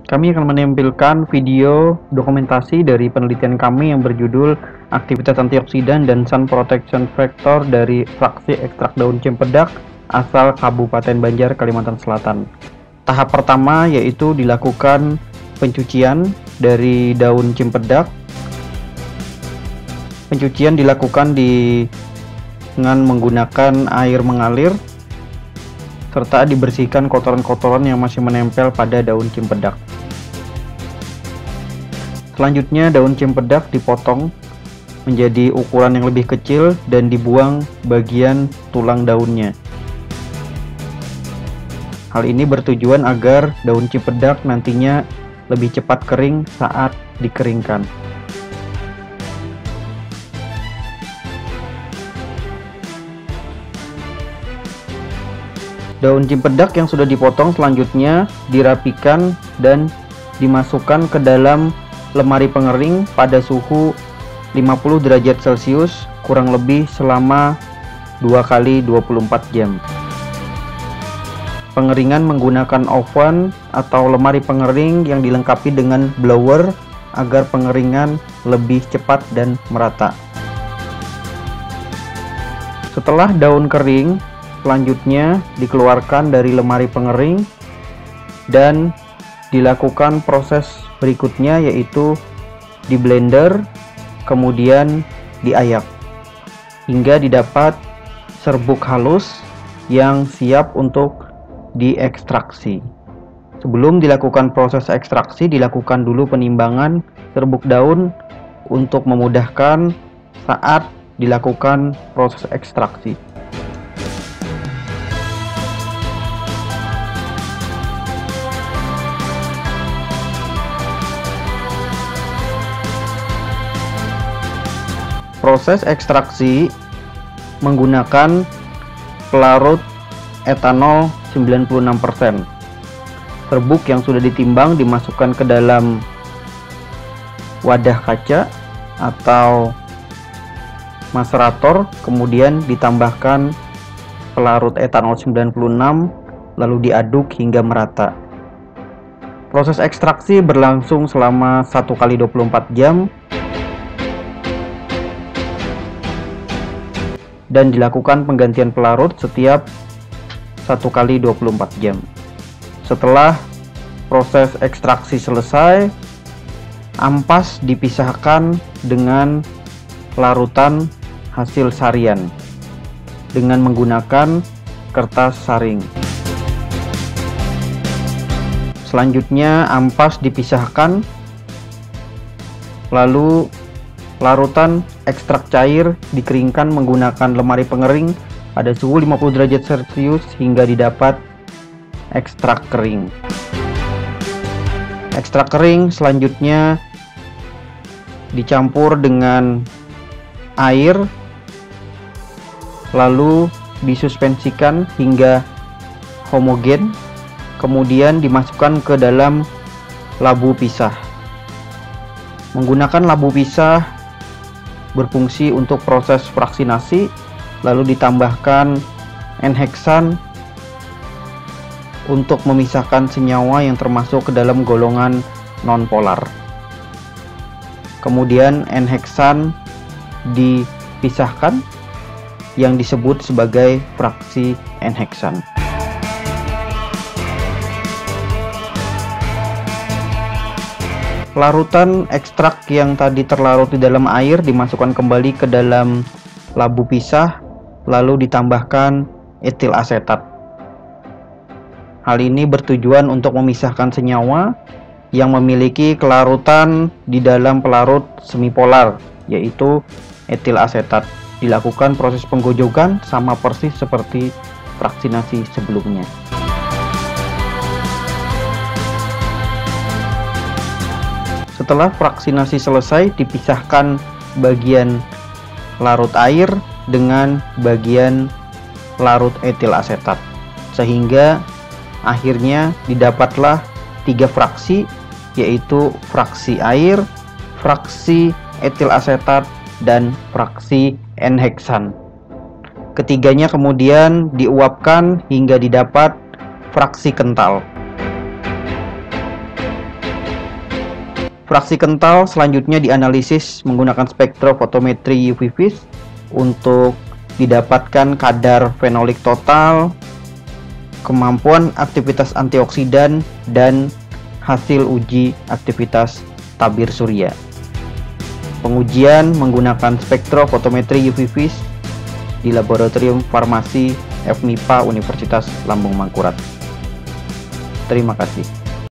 Kami akan menampilkan video dokumentasi dari penelitian kami yang berjudul Aktivitas Antioksidan dan Sun Protection Factor dari fraksi ekstrak daun cempedak asal Kabupaten Banjar, Kalimantan Selatan. Tahap pertama yaitu dilakukan pencucian dari daun cempedak. Pencucian dilakukan dengan menggunakan air mengalir serta dibersihkan kotoran-kotoran yang masih menempel pada daun cempedak. Selanjutnya daun cempedak dipotong menjadi ukuran yang lebih kecil dan dibuang bagian tulang daunnya. Hal ini bertujuan agar daun cempedak nantinya lebih cepat kering saat dikeringkan. Daun cempedak yang sudah dipotong selanjutnya dirapikan dan dimasukkan ke dalam lemari pengering pada suhu 50 derajat Celcius kurang lebih selama 2 kali 24 jam. Pengeringan menggunakan oven atau lemari pengering yang dilengkapi dengan blower agar pengeringan lebih cepat dan merata. Setelah daun kering, selanjutnya dikeluarkan dari lemari pengering dan dilakukan proses berikutnya yaitu di blender, kemudian diayak hingga didapat serbuk halus yang siap untuk diekstraksi. Sebelum dilakukan proses ekstraksi, dilakukan dulu penimbangan serbuk daun untuk memudahkan saat dilakukan proses ekstraksi. Proses ekstraksi menggunakan pelarut etanol 96%. Serbuk yang sudah ditimbang dimasukkan ke dalam wadah kaca atau macerator, kemudian ditambahkan pelarut etanol 96 lalu diaduk hingga merata. Proses ekstraksi berlangsung selama 1 kali 24 jam dan dilakukan penggantian pelarut setiap 1 kali 24 jam. Setelah proses ekstraksi selesai, ampas dipisahkan dengan larutan hasil sarian dengan menggunakan kertas saring. Selanjutnya ampas dipisahkan, lalu larutan ekstrak cair dikeringkan menggunakan lemari pengering pada suhu 50 derajat Celcius hingga didapat ekstrak kering. Ekstrak kering selanjutnya dicampur dengan air lalu disuspensikan hingga homogen, kemudian dimasukkan ke dalam labu pisah. Menggunakan labu pisah berfungsi untuk proses fraksinasi, lalu ditambahkan N-heksan untuk memisahkan senyawa yang termasuk ke dalam golongan nonpolar. Kemudian N-heksan dipisahkan yang disebut sebagai fraksi N-heksan. Larutan ekstrak yang tadi terlarut di dalam air dimasukkan kembali ke dalam labu pisah, lalu ditambahkan etil asetat. Hal ini bertujuan untuk memisahkan senyawa yang memiliki kelarutan di dalam pelarut semipolar, yaitu etil asetat. Dilakukan proses penggojokan sama persis seperti fraksinasi sebelumnya. Setelah fraksinasi selesai, dipisahkan bagian larut air dengan bagian larut etil asetat, sehingga akhirnya didapatlah 3 fraksi, yaitu fraksi air, fraksi etil asetat, dan fraksi N-heksan. Ketiganya kemudian diuapkan hingga didapat fraksi kental. Fraksi kental selanjutnya dianalisis menggunakan spektrofotometri UV vis untuk didapatkan kadar fenolik total, kemampuan aktivitas antioksidan, dan hasil uji aktivitas tabir surya. Pengujian menggunakan spektrofotometri UV vis di Laboratorium Farmasi FMIPA Universitas Lambung Mangkurat. Terima kasih.